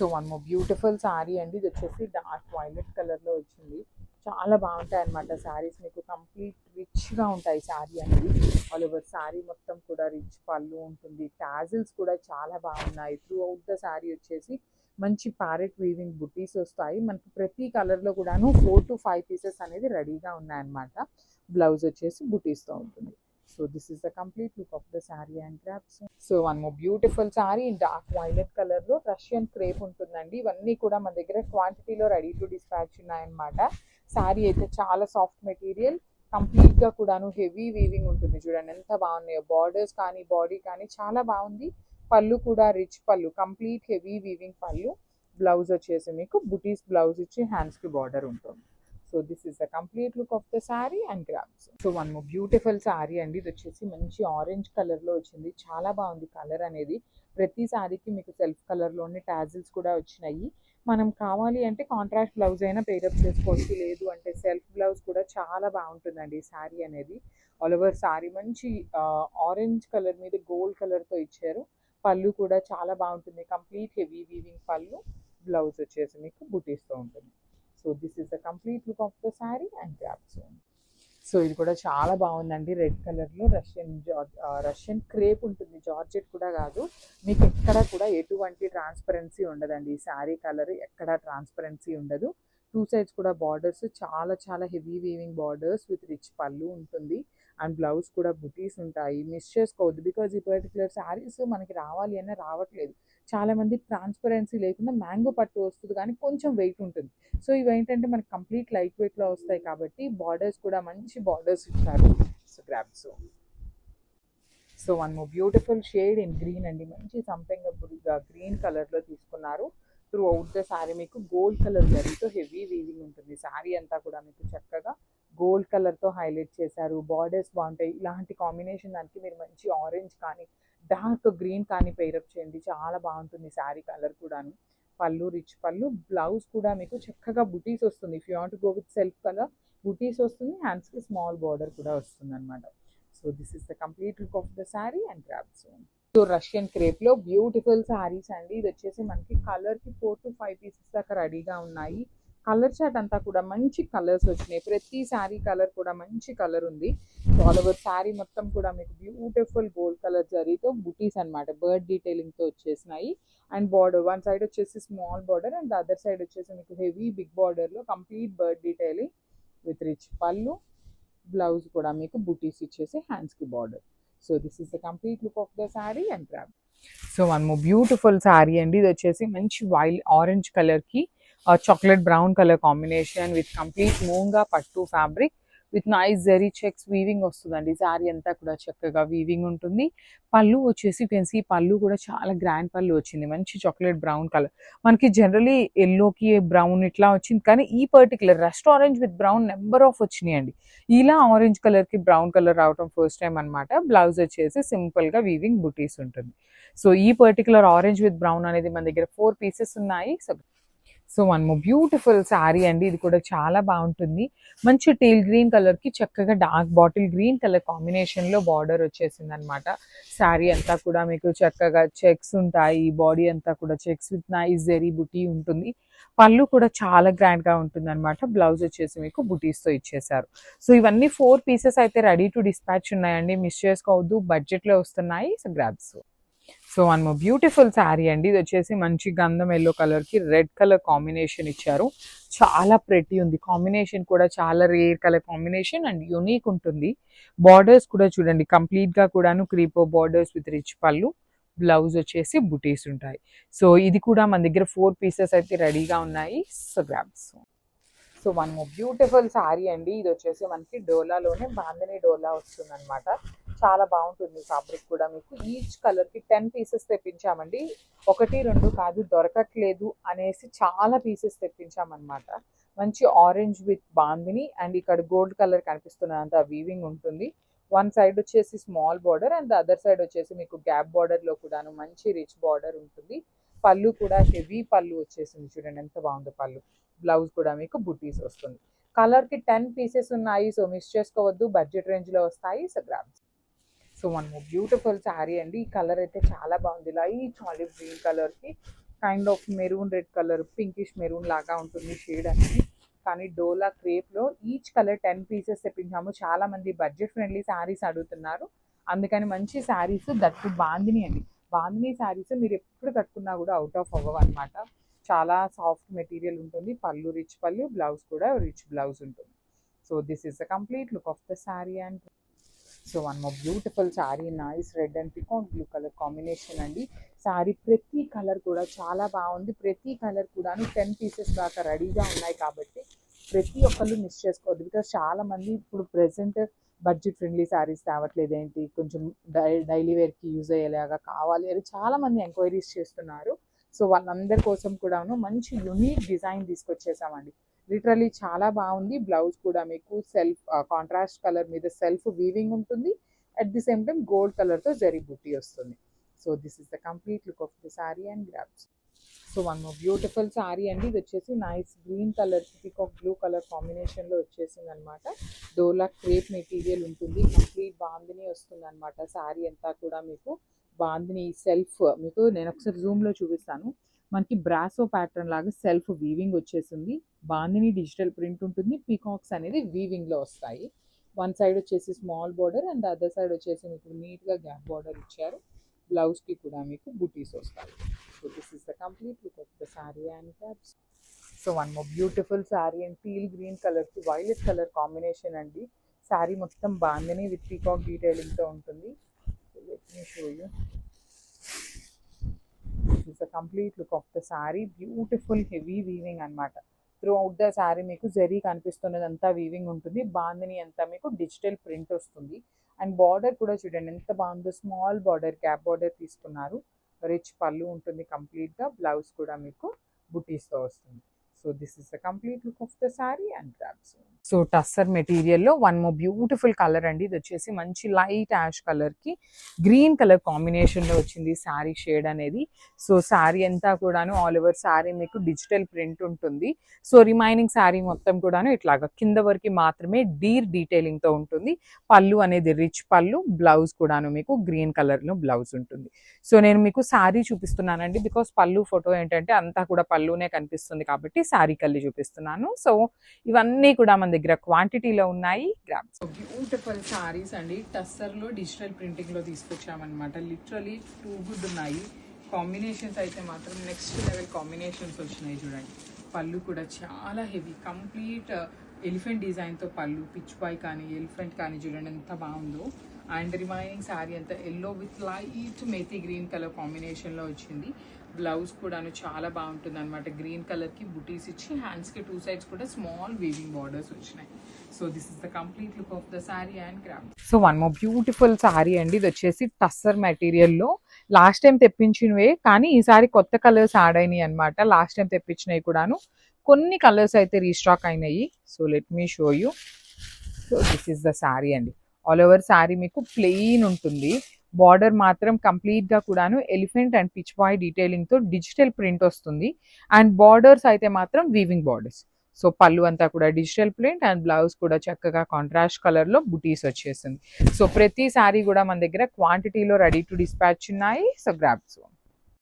So one more beautiful sari అండి. ఇది వచ్చేసి డార్క్ వైలెట్ కలర్లో వచ్చింది. చాలా బాగుంటాయి అన్నమాట శారీస్, మీకు కంప్లీట్ రిచ్గా ఉంటాయి శారీ అనేది. ఆల్ ఓవర్ శారీ మొత్తం కూడా రిచ్ పళ్ళు ఉంటుంది. టాజిల్స్ కూడా చాలా బాగున్నాయి. త్రూ అవుట్ ద శారీ వచ్చేసి మంచి ప్యారెట్ వీవింగ్ బుటీస్ వస్తాయి. మనకి ప్రతి కలర్లో కూడాను 4 to 5 పీసెస్ అనేది రెడీగా ఉన్నాయన్నమాట. బ్లౌజ్ వచ్చేసి బుటీస్తో ఉంటుంది. So this is the complete look of the saree and wraps. So one more beautiful saree in dark violet color లో రష్యన్ క్రేప్ ఉంటుందండి. ఇవన్నీ కూడా మన దగ్గర క్వాంటిటీలో రెడీ టు డిస్పాచ్ ఉన్నాయన్నమాట. శారీ అయితే చాలా సాఫ్ట్ మెటీరియల్, కంప్లీట్గా కూడాను హెవీ వీవింగ్ ఉంటుంది. చూడండి ఎంత బాగున్నాయో, బార్డర్స్ కానీ బాడీ కానీ చాలా బాగుంది. పళ్ళు కూడా రిచ్ పళ్ళు, కంప్లీట్ హెవీ వీవింగ్ పళ్ళు. బ్లౌజ్ వచ్చేసి మీకు బుటీస్ బ్లౌజ్ ఇచ్చి హ్యాండ్స్కి బార్డర్ ఉంటుంది. So this is the complete look of the sari and grams. So one more beautiful sari అండి. ఇది వచ్చేసి మంచి ఆరెంజ్ కలర్లో వచ్చింది. చాలా బాగుంది కలర్ అనేది. ప్రతి శారీకి మీకు సెల్ఫ్ కలర్లోనే టాజిల్స్ కూడా వచ్చినాయి. మనం కావాలి అంటే కాంట్రాస్ట్ బ్లౌజ్ అయినా పేరప్ చేసుకోవచ్చు, లేదు అంటే సెల్ఫ్ బ్లౌజ్ కూడా చాలా బాగుంటుందండి ఈ శారీ అనేది. ఆల్ ఓవర్ శారీ మంచి ఆరెంజ్ కలర్ మీద గోల్డ్ కలర్తో ఇచ్చారు. పళ్ళు కూడా చాలా బాగుంటుంది, కంప్లీట్ హెవీ వీవింగ్ పళ్ళు. బ్లౌజ్ వచ్చేసి మీకు బుటీస్తో ఉంటుంది. So this is the complete look of the sari and drapes. So ఇది కూడా చాలా బాగుందండి. రెడ్ కలర్లో రష్యన్ క్రేప్ ఉంటుంది, జార్జెట్ కూడా కాదు. మీకు ఎక్కడ కూడా ఎటువంటి ట్రాన్స్పరెన్సీ ఉండదండి. ఈ శారీ కలర్ ఎక్కడ ట్రాన్స్పరెన్సీ ఉండదు. 2 సైడ్స్ కూడా బార్డర్స్ చాలా చాలా heavy weaving borders with rich పళ్ళు ఉంటుంది. అండ్ బ్లౌజ్ కూడా బుటీస్ ఉంటాయి. మిస్ చేసుకోవద్దు, బికాజ్ ఈ పర్టికులర్ శారీస్ మనకి రావాలి అన్న రావట్లేదు. చాలామంది ట్రాన్స్పరెన్సీ లేకుండా మ్యాంగో పట్టు వస్తుంది కానీ కొంచెం వెయిట్ ఉంటుంది. సో ఇవి ఏంటంటే మనకి కంప్లీట్ లైట్ వెయిట్లో వస్తాయి కాబట్టి బార్డర్స్ కూడా మంచి బార్డర్స్ ఇచ్చారు. So grabs. So one more beautiful shade in green అండి. మంచి సంపెంగ గ్రీన్ కలర్లో తీసుకున్నారు. త్రూ అవుట్ ద శారీ మీకు గోల్డ్ కలర్ జరీతో హెవీ వీవింగ్ ఉంటుంది. శారీ అంతా కూడా మీకు చక్కగా గోల్డ్ కలర్తో హైలైట్ చేశారు. బార్డర్స్ బాగుంటాయి. ఇలాంటి కాంబినేషన్ దానికి మీరు మంచి ఆరెంజ్ కానీ డార్క్ గ్రీన్ కానీ పేరప్ చేయండి, చాలా బాగుంటుంది శారీ కలర్ కూడాను. పళ్ళు రిచ్ పళ్ళు, బ్లౌజ్ కూడా మీకు చక్కగా బుటీస్ వస్తుంది. If you want go with self colour butis వస్తుంది, హ్యాండ్స్కి స్మాల్ బార్డర్ కూడా వస్తుంది అనమాట. So this is the complete look of the sari and drapes. So Russian క్రేప్లో బ్యూటిఫుల్ శారీస్ అండి. ఇది వచ్చేసి మనకి కలర్కి 4 to 5 పీసెస్ దాకా రెడీగా ఉన్నాయి. కలర్ చాట్ అంతా కూడా మంచి కలర్స్ వచ్చినాయి. ప్రతి శారీ కలర్ కూడా మంచి కలర్ ఉంది. ఆల్ ఓవర్ శారీ మొత్తం కూడా మీకు బ్యూటిఫుల్ గోల్డ్ కలర్ జరీతో బుటీస్ అనమాట, బర్డ్ డీటెయిలింగ్తో వచ్చేసినాయి. అండ్ బార్డర్ వన్ సైడ్ వచ్చేసి small border and other side వచ్చేసి మీకు హెవీ బిగ్ బార్డర్లో complete bird detailing with rich పళ్ళు. బ్లౌజ్ కూడా మీకు బుటీస్ ఇచ్చేసి హ్యాండ్స్కి border. So this is the complete look of the sari and drape. So one more beautiful sari అండి. ఇది వచ్చేసి మంచి ఆరెంజ్ కలర్కి chocolate brown colour combination with complete మూంగా పట్టు fabric with nice zari checks weaving వస్తుందండి. శారీ అంతా కూడా చక్కగా వీవింగ్ ఉంటుంది. పళ్ళు వచ్చేసి పెన్సీ పళ్ళు కూడా చాలా గ్రాండ్ పళ్ళు వచ్చింది. మంచి చాక్లెట్ బ్రౌన్ కలర్, మనకి జనరలీ ఎల్లోకి బ్రౌన్ ఇట్లా వచ్చింది కానీ ఈ particular rust orange with brown number of వచ్చినాయండి. ఇలా ఆరెంజ్ కలర్కి బ్రౌన్ కలర్ రావడం ఫస్ట్ టైం అనమాట. బ్లౌజ్ వచ్చేసి సింపుల్గా వీవింగ్ బుటీస్ ఉంటుంది. సో ఈ పర్టికులర్ ఆరెంజ్ విత్ బ్రౌన్ అనేది మన దగ్గర 4 పీసెస్ ఉన్నాయి. So one more beautiful sari అండి. ఇది కూడా చాలా బాగుంటుంది. మంచి టీల్ గ్రీన్ కలర్కి చక్కగా డార్క్ బాటిల్ గ్రీన్ కలర్ కాంబినేషన్లో బార్డర్ వచ్చేసింది అనమాట. శారీ అంతా కూడా మీకు చక్కగా చెక్స్ ఉంటాయి. బాడీ అంతా కూడా చెక్స్ విత్ నైస్ జరీ బుటీ ఉంటుంది. పళ్ళు కూడా చాలా గ్రాండ్గా ఉంటుంది అనమాట. బ్లౌజ్ వచ్చేసి మీకు బుటీస్తో ఇచ్చేసారు. సో ఇవన్నీ 4 పీసెస్ అయితే రెడీ టు డిస్పాచ్ ఉన్నాయండి, మిస్ చేసుకోవద్దు. బడ్జెట్లో వస్తున్నాయి. So grabs. So one more beautiful sari అండి. ఇది వచ్చేసి మంచి గంధం ఎల్లో కలర్కి రెడ్ కలర్ కాంబినేషన్ ఇచ్చారు. చాలా ప్రెటీ ఉంది. కాంబినేషన్ కూడా చాలా rare colour combination and unique ఉంటుంది. బార్డర్స్ కూడా చూడండి కంప్లీట్గా కూడాను క్రీపో బార్డర్స్ విత్ రిచ్ పళ్ళు. బ్లౌజ్ వచ్చేసి బుటీస్ ఉంటాయి. సో ఇది కూడా మన దగ్గర 4 పీసెస్ అయితే రెడీగా ఉన్నాయి. So grabs. So one more beautiful sari అండి. ఇది వచ్చేసి మనకి డోలాలోనే బాందిని డోలా వస్తుంది అనమాట. చాలా బాగుంటుంది ఫ్యాబ్రిక్ కూడా. మీకు ఈచ్ కలర్కి 10 పీసెస్ తెప్పించామండి. 1 2 కాదు, దొరకట్లేదు అనేసి చాలా పీసెస్ తెప్పించామన్నమాట. మంచి ఆరెంజ్ విత్ బాందిని అండ్ ఇక్కడ గోల్డ్ కలర్ కనిపిస్తున్నంత వీవింగ్ ఉంటుంది. వన్ సైడ్ వచ్చేసి small border and other side వచ్చేసి మీకు గ్యాప్ బార్డర్లో కూడాను మంచి రిచ్ బార్డర్ ఉంటుంది. పళ్ళు కూడా హెవీ పళ్ళు వచ్చేసింది. చూడండి ఎంత బాగుందో పళ్ళు. బ్లౌజ్ కూడా మీకు బుటీస్ వస్తుంది. కలర్కి 10 పీసెస్ ఉన్నాయి. సో మిస్ చేసుకోవద్దు, బడ్జెట్ రేంజ్లో వస్తాయి. So grams. So one more beautiful sari అండి. ఈ కలర్ అయితే చాలా బాగుంది. లైట్ ఆలివ్ గ్రీన్ కలర్కి kind of maroon red colour, pinkish maroon లాగా ఉంటుంది షేడ్ అనేది. కానీ డోలా క్రేప్లో ఈచ్ కలర్ 10 పీసెస్ తెప్పించాము. చాలామంది బడ్జెట్ ఫ్రెండ్లీ శారీస్ అడుగుతున్నారు, అందుకని మంచి శారీస్ దట్టు బాందిని అండి. బాందిని శారీస్ మీరు ఎప్పుడు కట్టుకున్నా కూడా అవుట్ ఆఫ్ అవ్వవు అనమాట. చాలా సాఫ్ట్ మెటీరియల్ ఉంటుంది. పళ్ళు రిచ్ పళ్ళు, బ్లౌజ్ కూడా రిచ్ బ్లౌజ్ ఉంటుంది. So this is the complete look of the sari. And so one more beautiful sari, nice red and peacock blue colour combination అండి. శారీ ప్రతి కలర్ కూడా చాలా బాగుంది. ప్రతి కలర్ కూడాను 10 పీసెస్ దాకా రెడీగా ఉన్నాయి కాబట్టి ప్రతి ఒక్కళ్ళు మిస్ చేసుకోవద్దు. బికాస్ చాలామంది ఇప్పుడు ప్రెసెంట్ బడ్జెట్ ఫ్రెండ్లీ శారీస్ తేవట్లేదు ఏంటి, కొంచెం డైలీ వేర్కి యూజ్ అయ్యేలాగా కావాలి అని చాలామంది ఎంక్వైరీస్ చేస్తున్నారు. సో వాళ్ళందరి కోసం కూడాను మంచి యునీక్ డిజైన్ తీసుకొచ్చేసామండి. లిటరలీ చాలా బాగుంది. బ్లౌజ్ కూడా మీకు సెల్ఫ్ కాంట్రాస్ట్ కలర్ మీద సెల్ఫ్ వీవింగ్ ఉంటుంది. At the same time gold కలర్తో జరీ బుట్టి వస్తుంది. So this is the complete look of the sari and drapes. So one more beautiful sari అండి. ఇది వచ్చేసి nice green colour, peacock blue colour కాంబినేషన్లో వచ్చేసింది అనమాట. డోలా క్రేప్ మెటీరియల్ ఉంటుంది. కంప్లీట్ బాందిని వస్తుంది అనమాట. శారీ అంతా కూడా మీకు బాందిని సెల్ఫ్, మీకు నేను ఒకసారి జూమ్లో చూపిస్తాను. మనకి బ్రాసో ప్యాటర్న్ లాగా సెల్ఫ్ వీవింగ్ వచ్చేసింది. బాందిని డిజిటల్ ప్రింట్ ఉంటుంది. పీకాక్స్ అనేది వీవింగ్లో వస్తాయి. వన్ సైడ్ వచ్చేసి small border and other side వచ్చేసి మీకు నీట్గా గ్యాప్ బార్డర్ ఇచ్చారు. బ్లౌజ్కి కూడా మీకు బుటీస్ వస్తాయి. So this is the complete look of the sari and caps. So one more beautiful sari and teal green కలర్కి వైలెట్ కలర్ కాంబినేషన్ అండి. శారీ మొత్తం బాందిని విత్ పీకాక్ డీటెయిలింగ్తో ఉంటుంది. Let me show you. This is the complete look of the saree. Beautiful heavy weaving అనమాట. Throughout the sari మీకు జరీ కనిపిస్తున్నది అంతా weaving ఉంటుంది. బాందిని అంతా మీకు డిజిటల్ ప్రింట్ వస్తుంది. అండ్ బార్డర్ కూడా చూడండి ఎంత బాగుందో. స్మాల్ బార్డర్, గ్యాప్ బార్డర్ తీసుకున్నారు. రిచ్ పళ్ళు ఉంటుంది కంప్లీట్గా. బ్లౌజ్ కూడా మీకు బుటీస్తో వస్తుంది. So this is the complete look of the sari and drapes. So tussar మెటీరియల్లో వన్ మోర్ బ్యూటిఫుల్ కలర్ అండి. ఇది వచ్చేసి మంచి లైట్ యాష్ కలర్కి గ్రీన్ కలర్ కాంబినేషన్లో వచ్చింది శారీ షేడ్ అనేది. సో శారీ అంతా కూడాను ఆల్ ఓవర్ శారీ మీకు డిజిటల్ ప్రింట్ ఉంటుంది. సో రిమైనింగ్ శారీ మొత్తం కూడాను ఇట్లాగా కింద వరకు మాత్రమే డీర్ డీటెయిలింగ్తో ఉంటుంది. పళ్ళు అనేది రిచ్ పళ్ళు, బ్లౌజ్ కూడాను మీకు గ్రీన్ కలర్లో బ్లౌజ్ ఉంటుంది. సో నేను మీకు శారీ చూపిస్తున్నానండి, బికాస్ పళ్ళు ఫోటో ఏంటంటే అంతా కూడా పళ్ళునే కనిపిస్తుంది కాబట్టి శారీ కల్లి చూపిస్తున్నాను. సో ఇవన్నీ కూడా మన దగ్గర క్వాంటిటీలో ఉన్నాయి. గ్రాబ్స్. బ్యూటిఫుల్ శారీస్ అండి. టస్సర్లో డిజిటల్ ప్రింటింగ్లో తీసుకొచ్చామన్నమాట. లిటరలీ టూ గుడ్ ఉన్నాయి. కాంబినేషన్స్ అయితే మాత్రం నెక్స్ట్ లెవెల్ కాంబినేషన్స్ వచ్చినాయి చూడండి. పళ్ళు కూడా చాలా హెవీ, కంప్లీట్ ఎలిఫెంట్ డిజైన్తో పళ్ళు, పిచ్ బాయ్ కానీ ఎలిఫెంట్ కానీ చూడండి ఎంత బాగుందో. అండ్ రిమైనింగ్ శారీ అంతా yellow with light methi green colour కాంబినేషన్లో వచ్చింది. బ్లౌజ్ కూడాను చాలా బాగుంటుంది అనమాట. గ్రీన్ కలర్కి బుటీస్ ఇచ్చి హ్యాండ్స్కి 2 సైడ్స్ కూడా స్మాల్ వీవింగ్ బార్డర్స్ వచ్చినాయి. So this is the complete look of the sari and drape. So one more beautiful sari అండి. ఇది వచ్చేసి టస్సర్ మెటీరియల్లో లాస్ట్ టైం తెప్పించినవే కానీ ఈసారి కొత్త కలర్స్ యాడ్ అయినాయి అనమాట. లాస్ట్ టైం తెప్పించినవి కూడాను కొన్ని కలర్స్ అయితే రీస్టాక్ అయినాయి. So let me show you. So this is the sari అండి. ఆల్ ఓవర్ శారీ మీకు ప్లెయిన్ ఉంటుంది. బార్డర్ మాత్రం కంప్లీట్గా కూడాను ఎలిఫెంట్ అండ్ పిచ్ బాయ్ డీటెయిలింగ్తో డిజిటల్ ప్రింట్ వస్తుంది. అండ్ బార్డర్స్ అయితే మాత్రం వీవింగ్ బార్డర్స్. సో పళ్ళు అంతా కూడా డిజిటల్ ప్రింట్ అండ్ బ్లౌజ్ కూడా చక్కగా కాంట్రాస్ట్ కలర్లో బుటీస్ వచ్చేసింది. సో ప్రతి శారీ కూడా మన దగ్గర క్వాంటిటీలో రెడీ టు డిస్పాచ్ ఉన్నాయి. So grabs.